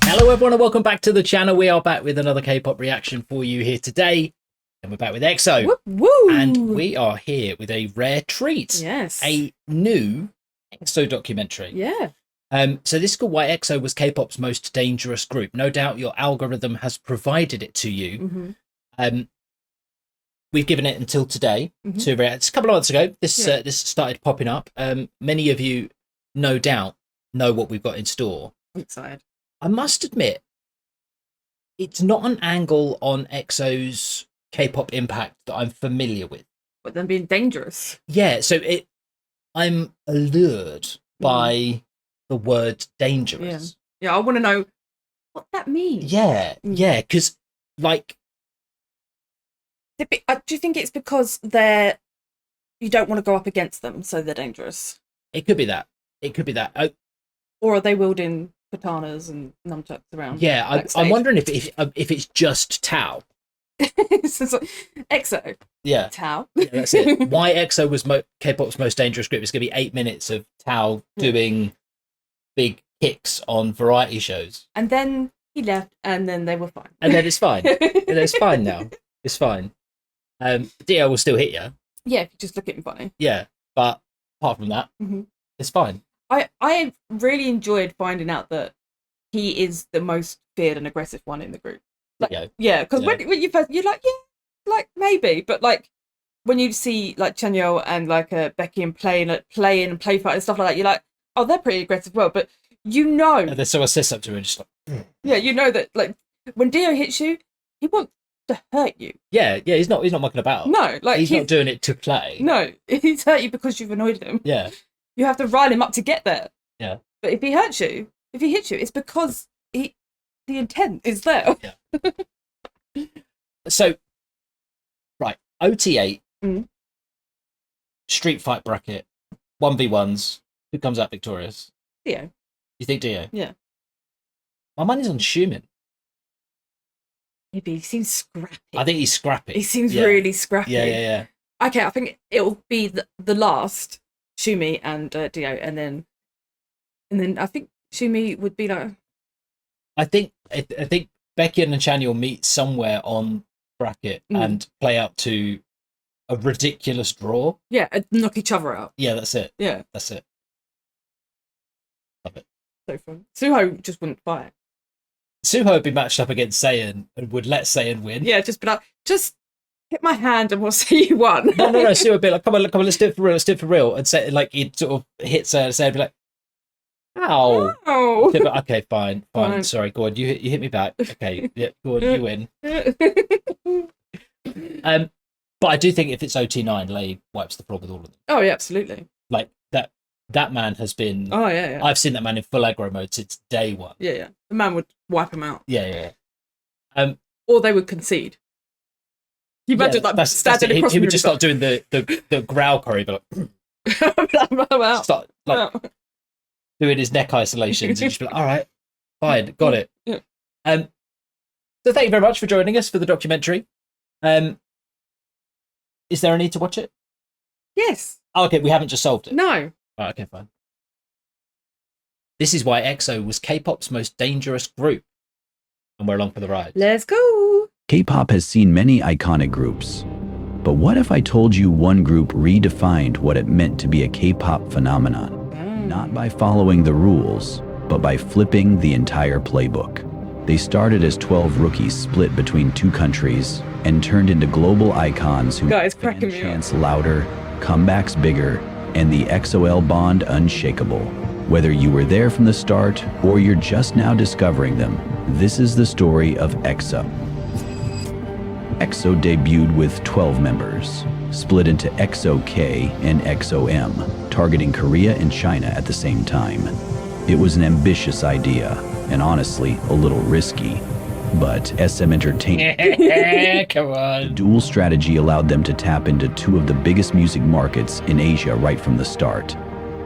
Hello everyone and welcome back to the channel. We are back with another K-pop reaction for you here today. And we're back with EXO. Woo, woo. And we are here with a rare treat. Yes. A new EXO documentary. Yeah. So this is called Why EXO Was K-Pop's Most Dangerous Group. No doubt your algorithm has provided it to you. Mm-hmm. We've given it until today to react. It's a couple of months ago. This started popping up. Many of you, no doubt, know what we've got in store. I'm excited. I must admit, it's not an angle on EXO's K-pop impact that I'm familiar with. But them being dangerous. Yeah, so I'm allured by the word dangerous. Yeah, I want to know what that means. Yeah, because like... Do you think it's because you don't want to go up against them, so they're dangerous? It could be that. It could be that. Or are they wielding katanas and nunchucks around? Yeah, I'm wondering if it's just Tao. It's like, EXO. Yeah. Tao. Yeah, that's it. Why EXO was K-pop's most dangerous group. It's going to be 8 minutes of Tao doing big kicks on variety shows. And then he left, and then they were fine. And then it's fine. It's fine now. It's fine. Dio will still hit you. Yeah, if you just look at him funny. Yeah, but apart from that, it's fine. I really enjoyed finding out that he is the most feared and aggressive one in the group. Like, yeah, because when you first, you're like, yeah, like maybe, but like when you see like Chanyeol and like Becky and play and play fight and stuff like that, you're like, oh, they're pretty aggressive, well, but you know, and then someone says something to him, and just like, yeah, you know that like when Dio hits you, he wants to hurt you. Yeah, he's not mucking about. No, like he's not doing it to play. No, he's hurt you because you've annoyed him. Yeah, you have to rile him up to get there. Yeah, but if he hurts you, if he hits you, it's because the intent is there. Yeah. So, right, OT8, street fight bracket, 1v1s. Who comes out victorious? Dio. You think Dio? Yeah. My money's on Schumann. Maybe he seems scrappy. I think he's scrappy. He seems really scrappy. Yeah. Okay, I think it'll be the last Shumi and Dio, and then I think Shumi would be like. I think Becky and Chanyeol will meet somewhere on bracket and play out to a ridiculous draw. Yeah, and knock each other out. Yeah, that's it. Yeah, that's it. Love it. So fun. Suho just wouldn't fight. Suho would be matched up against Saiyan and would let Saiyan win. Yeah, just be like, just hit my hand and we'll say you won. No. Suho would be like, come on, let's do it for real. Let's do it for real. And say, like, he'd sort of hit Saiyan and Saiyan would be like, ow. Oh. Okay, fine. Sorry, go on. You hit me back. Okay, yeah, go on, you win. But I do think if it's OT9, Lei wipes the floor with all of them. Oh yeah, absolutely. Like that man has been. Oh yeah. I've seen that man in full aggro mode since day one. Yeah. The man would wipe him out. Yeah. Or they would concede. You imagine like standing across. He would just start doing the growl curry, but like, start like doing his neck isolations and just be like, all right, fine, got it. Yeah. So thank you very much for joining us for the documentary. Is there a need to watch it? Yes. Oh, okay, we haven't just solved it. No. Right, okay, fine. This is why EXO was K-pop's most dangerous group. And we're along for the ride. Let's go. K-pop has seen many iconic groups. But what if I told you one group redefined what it meant to be a K-pop phenomenon? Not by following the rules, but by flipping the entire playbook. They started as 12 rookies split between 2 countries and turned into global icons who made fan chants louder, comebacks bigger, and the XOL bond unshakable. Whether you were there from the start or you're just now discovering them, this is the story of EXO. EXO debuted with 12 members, split into EXO-K and EXO-M, targeting Korea and China at the same time. It was an ambitious idea, and honestly, a little risky. But SM Entertainment, come on. The dual strategy allowed them to tap into 2 of the biggest music markets in Asia right from the start.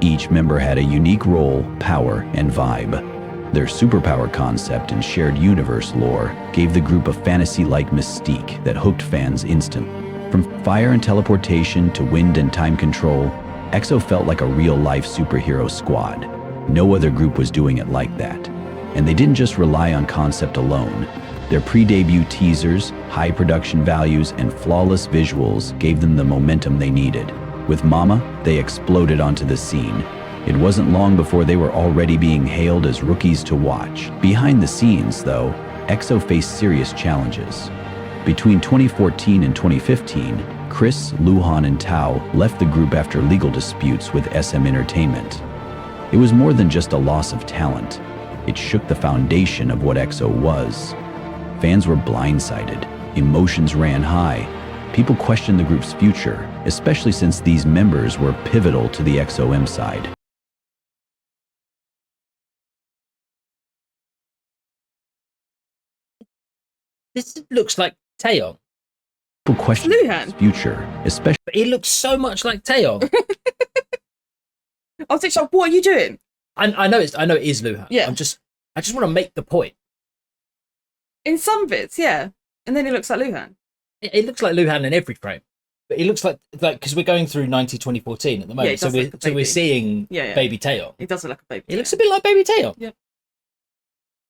Each member had a unique role, power, and vibe. Their superpower concept and shared universe lore gave the group a fantasy-like mystique that hooked fans instantly. From fire and teleportation to wind and time control, EXO felt like a real-life superhero squad. No other group was doing it like that. And they didn't just rely on concept alone. Their pre-debut teasers, high production values, and flawless visuals gave them the momentum they needed. With Mama, they exploded onto the scene. It wasn't long before they were already being hailed as rookies to watch. Behind the scenes, though, EXO faced serious challenges. Between 2014 and 2015, Chris, Luhan, and Tao left the group after legal disputes with SM Entertainment. It was more than just a loss of talent. It shook the foundation of what EXO was. Fans were blindsided. Emotions ran high. People questioned the group's future, especially since these members were pivotal to the EXO-M side. This looks like Taeyong. People questioned his future, especially. But he looks so much like Taeyong. I was like, what are you doing? I know it is Luhan. Yeah. I just want to make the point. In some bits, yeah. And then he looks like Luhan. It looks like Luhan in every frame. But he looks like because we're going through 2014 at the moment. Yeah, so we're seeing baby Taeyong. He does look like a baby. He looks a bit like baby Taeyong. Yeah.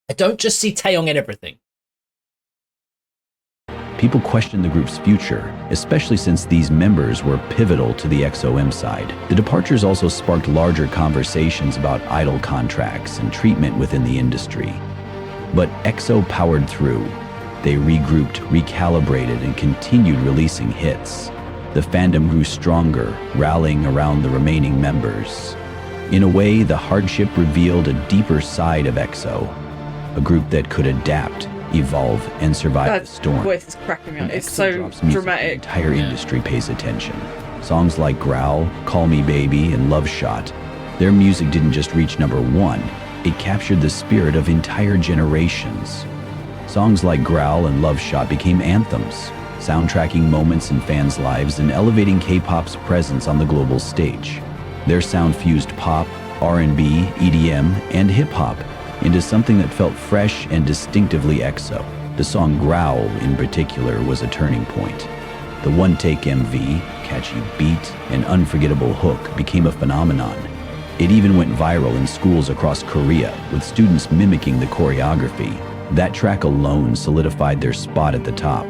I don't just see Taeyong in everything. People questioned the group's future, especially since these members were pivotal to the EXO-M side. The departures also sparked larger conversations about idol contracts and treatment within the industry. But EXO powered through. They regrouped, recalibrated, and continued releasing hits. The fandom grew stronger, rallying around the remaining members. In a way, the hardship revealed a deeper side of EXO, a group that could adapt, evolve, and survive the storm. That voice is cracking me up. It's EXO so drops music, dramatic. the entire industry pays attention. Songs like Growl, Call Me Baby, and Love Shot, their music didn't just reach #1, it captured the spirit of entire generations. Songs like Growl and Love Shot became anthems, soundtracking moments in fans' lives and elevating K-pop's presence on the global stage. Their sound fused pop, R&B, EDM, and hip-hop into something that felt fresh and distinctively EXO. The song Growl, in particular, was a turning point. The one-take MV, catchy beat, and unforgettable hook became a phenomenon. It even went viral in schools across Korea, with students mimicking the choreography. That track alone solidified their spot at the top.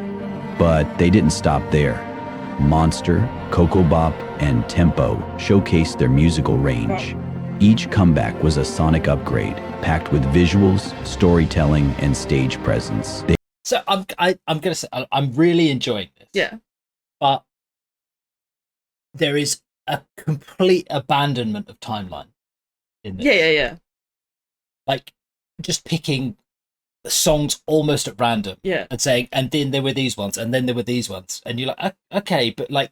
But they didn't stop there. Monster, Kpop, and Tempo showcased their musical range. Each comeback was a sonic upgrade, packed with visuals, storytelling, and stage presence. So I'm gonna say I'm really enjoying this. Yeah. But there is a complete abandonment of timeline in this. Yeah. Like just picking the songs almost at random. Yeah. And saying, and then there were these ones, and then there were these ones, and you're like, okay, but like,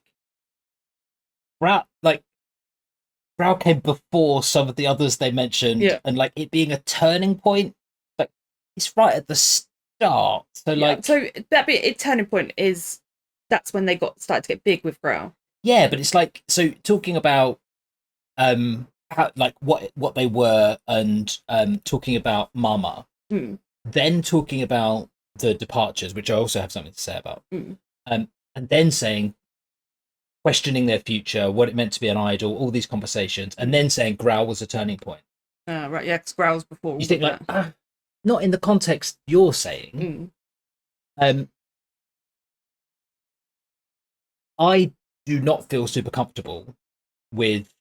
Brow came before some of the others they mentioned, and like it being a turning point, like it's right at the start. So so that bit, a turning point is that's when they started to get big with Brow. Yeah, but it's like talking about how like what they were and talking about Mama, then talking about the departures, which I also have something to say about, and then saying questioning their future, what it meant to be an idol, all these conversations, and then saying Growl was a turning point. Right, yeah, because Growl's before. You think like, not in the context you're saying. I do not feel super comfortable with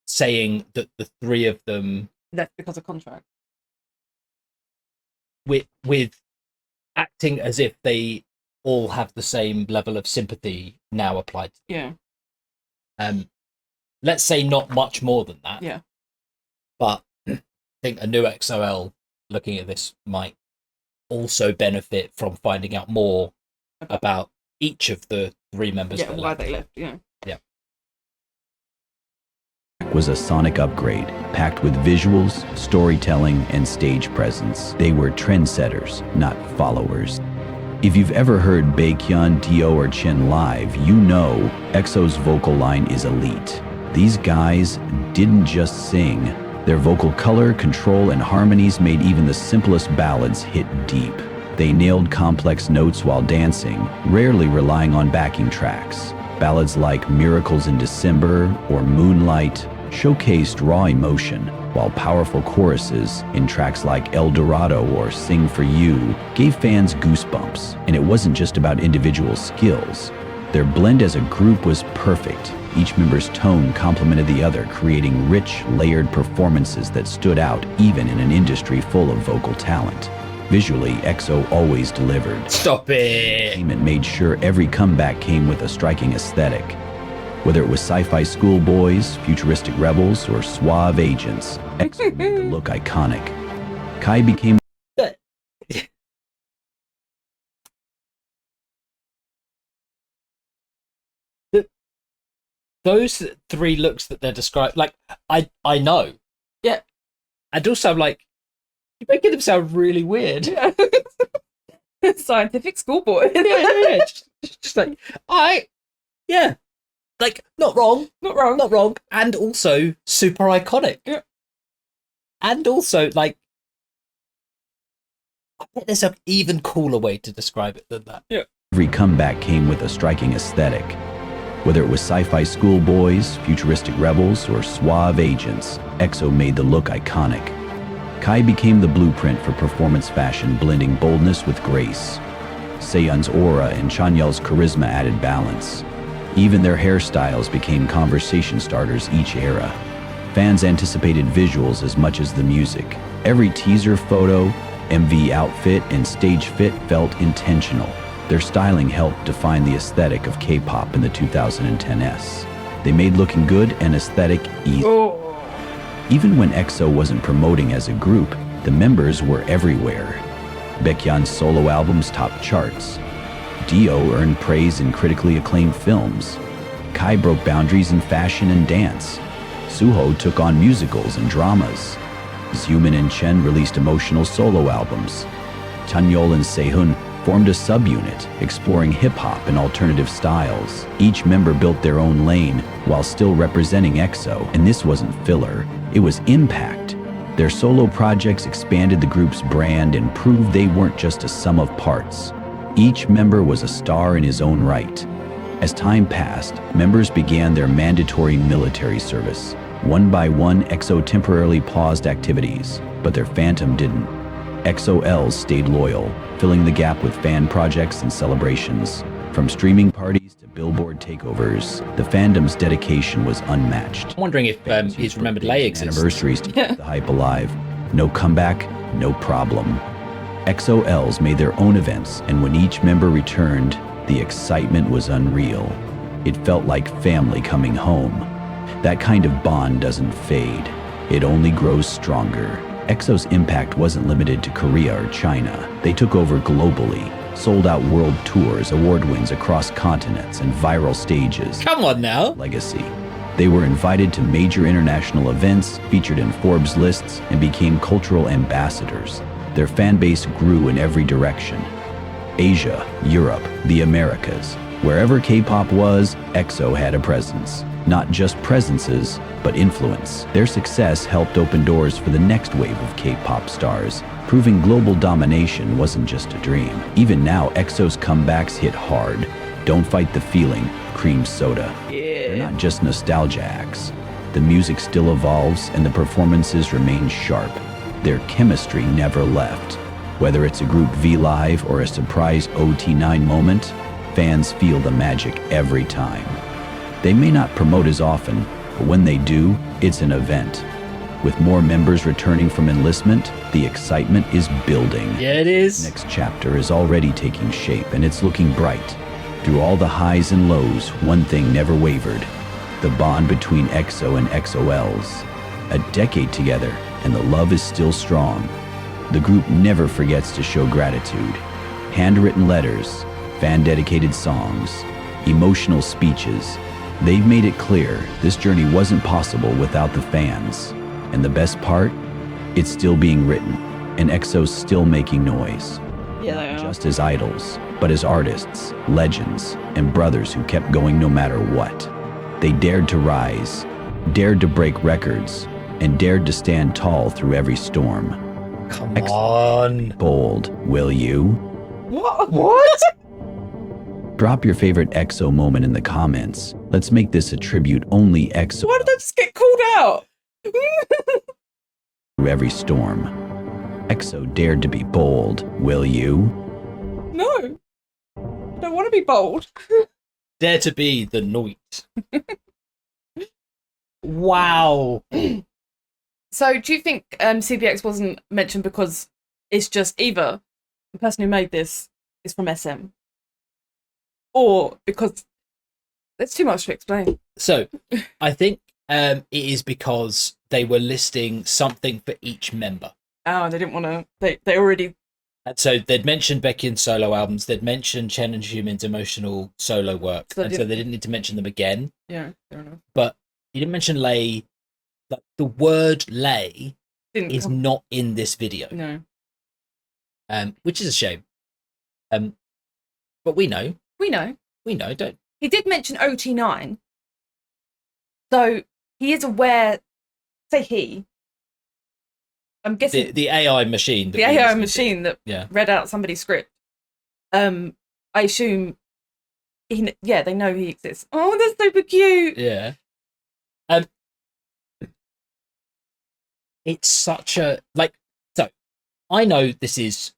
saying that the three of them left because of contract. With acting as if they all have the same level of sympathy now applied to them. Yeah. Let's say not much more than that. Yeah. But I think a new XOL looking at this might also benefit from finding out more about each of the three members. Yeah, why they left. Yeah. Was a sonic upgrade, packed with visuals, storytelling, and stage presence. They were trendsetters, not followers. If you've ever heard Baekhyun, Dio, or Chen live, you know EXO's vocal line is elite. These guys didn't just sing. Their vocal color, control, and harmonies made even the simplest ballads hit deep. They nailed complex notes while dancing, rarely relying on backing tracks. Ballads like Miracles in December or Moonlight showcased raw emotion, while powerful choruses in tracks like El Dorado or Sing For You gave fans goosebumps. And it wasn't just about individual skills. Their blend as a group was perfect. Each member's tone complemented the other, creating rich, layered performances that stood out even in an industry full of vocal talent. Visually, EXO always delivered. Stop it! It made sure every comeback came with a striking aesthetic. Whether it was sci-fi schoolboys, futuristic rebels, or suave agents, EXO made the look iconic. Kai became those three looks that they're described, like, I know. Yeah. And also, I'm like, you're making them sound really weird. Yeah. Scientific schoolboy. Yeah. Just like, yeah. Like, not wrong. Not wrong. Not wrong. And also, super iconic. Yeah. And also, like, I bet there's an even cooler way to describe it than that. Yeah. Every comeback came with a striking aesthetic. Whether it was sci-fi schoolboys, futuristic rebels, or suave agents, EXO made the look iconic. Kai became the blueprint for performance fashion, blending boldness with grace. Seon's aura and Chanyeol's charisma added balance. Even their hairstyles became conversation starters each era. Fans anticipated visuals as much as the music. Every teaser photo, MV outfit, and stage fit felt intentional. Their styling helped define the aesthetic of K-pop in the 2010s. They made looking good and aesthetic easy. Oh. Even when EXO wasn't promoting as a group, the members were everywhere. Baekhyun's solo albums topped charts. Dio earned praise in critically acclaimed films. Kai broke boundaries in fashion and dance. Suho took on musicals and dramas. Xiumin and Chen released emotional solo albums. Chanyeol and Sehun formed a subunit, exploring hip-hop and alternative styles. Each member built their own lane, while still representing EXO, and this wasn't filler, it was impact. Their solo projects expanded the group's brand and proved they weren't just a sum of parts. Each member was a star in his own right. As time passed, members began their mandatory military service. One by one, EXO temporarily paused activities, but their phantom didn't. EXO-Ls stayed loyal, filling the gap with fan projects and celebrations. From streaming parties to Billboard takeovers, the fandom's dedication was unmatched. I'm wondering if his remembered lay exists. Anniversaries to keep the hype alive. No comeback, no problem. EXO-Ls made their own events, and when each member returned, the excitement was unreal. It felt like family coming home. That kind of bond doesn't fade. It only grows stronger. EXO's impact wasn't limited to Korea or China. They took over globally, sold out world tours, award wins across continents, and viral stages. Come on now. Legacy. They were invited to major international events, featured in Forbes lists, and became cultural ambassadors. Their fan base grew in every direction. Asia, Europe, the Americas. Wherever K-pop was, EXO had a presence. Not just presences, but influence. Their success helped open doors for the next wave of K-pop stars, proving global domination wasn't just a dream. Even now, EXO's comebacks hit hard. Don't fight the feeling, cream soda. Yeah. They're not just nostalgia acts. The music still evolves and the performances remain sharp. Their chemistry never left. Whether it's a Group V Live or a surprise OT9 moment, fans feel the magic every time. They may not promote as often, but when they do, it's an event. With more members returning from enlistment, the excitement is building. Yeah, it is. Next chapter is already taking shape and it's looking bright. Through all the highs and lows, one thing never wavered. The bond between EXO and EXO-Ls. A decade together, and the love is still strong. The group never forgets to show gratitude. Handwritten letters, fan-dedicated songs, emotional speeches. They've made it clear this journey wasn't possible without the fans. And the best part? It's still being written, and EXO's still making noise. Yeah, they are. Not just as idols, but as artists, legends, and brothers who kept going no matter what. They dared to rise, dared to break records, and dared to stand tall through every storm. Come on. Bold, will you? What? Drop your favorite EXO moment in the comments. Let's make this a tribute only EXO. Why did I just get called out? Through every storm. EXO dared to be bold. Will you? No. I don't want to be bold. Dare to be the Noit. Wow. So do you think CBX wasn't mentioned because it's just either the person who made this is from SM, or because there's too much to explain? So I think it is because they were listing something for each member. Oh, they didn't want to. They already. And so they'd mentioned Becky's solo albums. They'd mentioned Chen and Xiumin's emotional solo work, so they didn't need to mention them again. Yeah, fair enough. But you didn't mention Lay. Like, the word Lay is not in this video. No. Which is a shame. But we know. We know. Don't. He did mention OT9, so he is aware. Say he. I'm guessing the AI machine. The AI machine that read out somebody's script. I assume. They know he exists. Oh, that's super cute. Yeah. It's such a so I know this is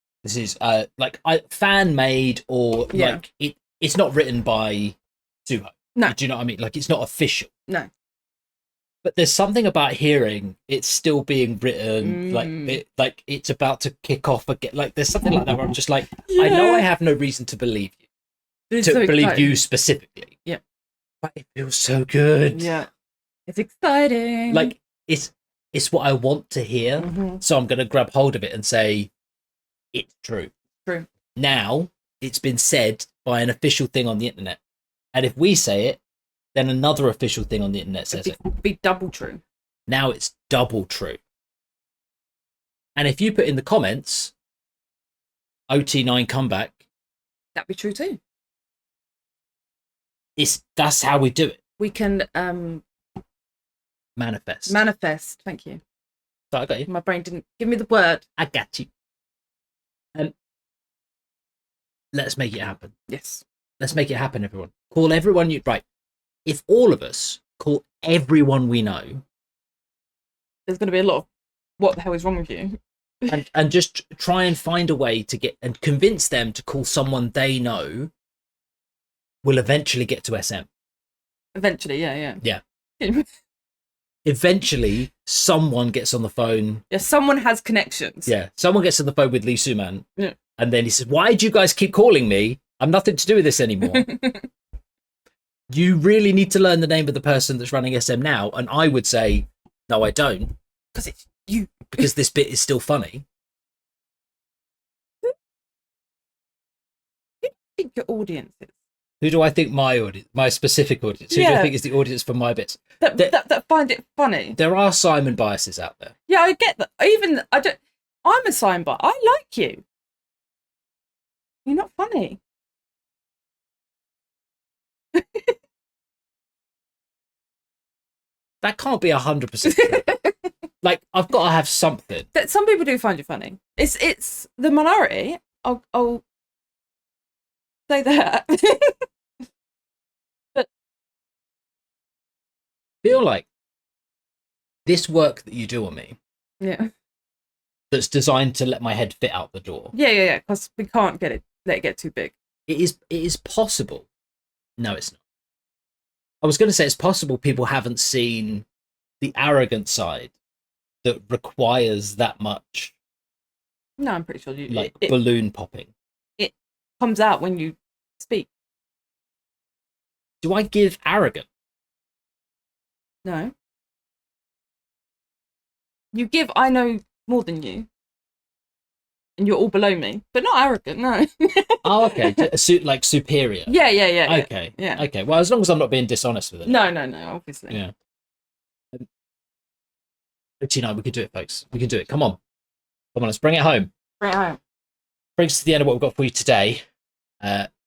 fan made or it's not written by Suho. No. Do you know what I mean? Like, it's not official. No. But there's something about hearing it's still being written, like it's about to kick off again. Like, there's something like that where I'm just like, I know I have no reason to believe you. It's so believe exciting. you specifically. Yeah. But it feels so good. Yeah. It's exciting. Like, it's what I want to hear. Mm-hmm. So I'm going to grab hold of it and say, it's true. True. Now, it's been said by an official thing on the internet. And if we say it, then another official thing on the internet says it. Be double true. Now it's double true. And if you put in the comments, OT9 comeback, that'd be true too. That's how we do it. We can Manifest. Thank you. So I got you. My brain didn't give me the word. I got you. Let's make it happen. Yes. Let's make it happen, everyone. Call everyone you... Right. If all of us call everyone we know... There's going to be a lot of, what the hell is wrong with you? and just try and find a way to get... And convince them to call someone they know, will eventually get to SM. Eventually, yeah. Yeah. Eventually, someone gets on the phone. Yeah, someone has connections. Yeah, someone gets on the phone with Lee Suman. Yeah. And then he says, why do you guys keep calling me? I'm nothing to do with this anymore. You really need to learn the name of the person that's running SM now. And I would say, no, I don't. Because it's you. Because this bit is still funny. Who do you think your audience is? Who do I think my specific audience? Who do I think is the audience for my bits? That find it funny. There are Simon biases out there. Yeah, I get that. I'm a Simon bias. I like you. You're not funny. That can't be 100%. Like, I've got to have something. That some people do find you funny. It's the minority. I'll say that. But I feel like this work that you do on me, yeah, that's designed to let my head fit out the door. Yeah. Because we can't let it get too big. It is possible. No, it's not. I was going to say it's possible people haven't seen the arrogant side that requires that much. No, I'm pretty sure balloon popping. It comes out when you speak. Do I give arrogant? No. You give I know more than you. And you're all below me. But not arrogant, no. Oh, okay. Like superior. Yeah. Okay. Yeah. Okay. Well, as long as I'm not being dishonest with it. No, obviously. Yeah. But, we can do it, folks. We can do it. Come on, let's bring it home. Brings us to the end of what we've got for you today.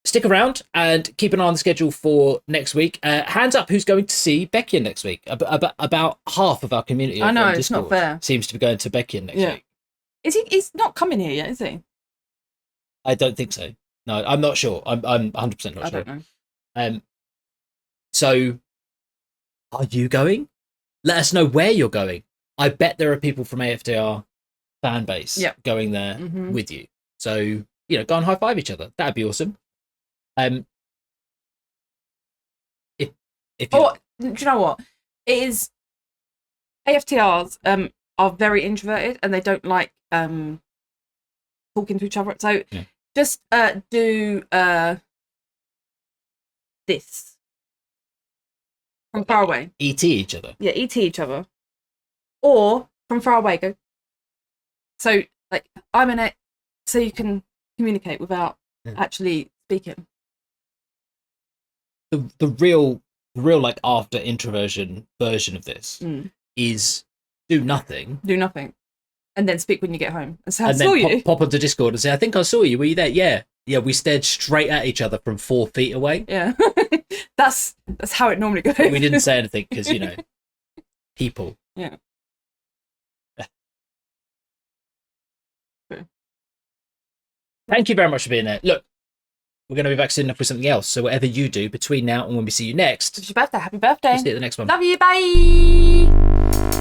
Stick around and keep an eye on the schedule for next week. Hands up who's going to see Becky next week. About half of our community. I know, it's not fair. Seems to be going to Becky next week. He's not coming here yet, is he? I don't think so. No, I'm not sure. I'm 100% not sure. I don't know. So, are you going? Let us know where you're going. I bet there are people from AFTR fan base going there with you. So, you know, go and high five each other. That'd be awesome. If do you know what? It is AFTRs are very introverted and they don't like talking to each other. So just do this from far away. ET each other. Yeah, ET each other. Or from far away, go. So like I'm in it, so you can communicate without actually speaking. The real like after introversion version of this is do nothing, and then speak when you get home. And so and then pop onto Discord and say, "I think I saw you. Were you there?" Yeah. We stared straight at each other from 4 feet away. Yeah, that's how it normally goes. But we didn't say anything because you know, people. Yeah. Thank you very much for being there. Look, we're going to be back soon enough with something else. So whatever you do between now and when we see you next, it's your birthday. Happy birthday. we'll see you at the next one. Love you. Bye.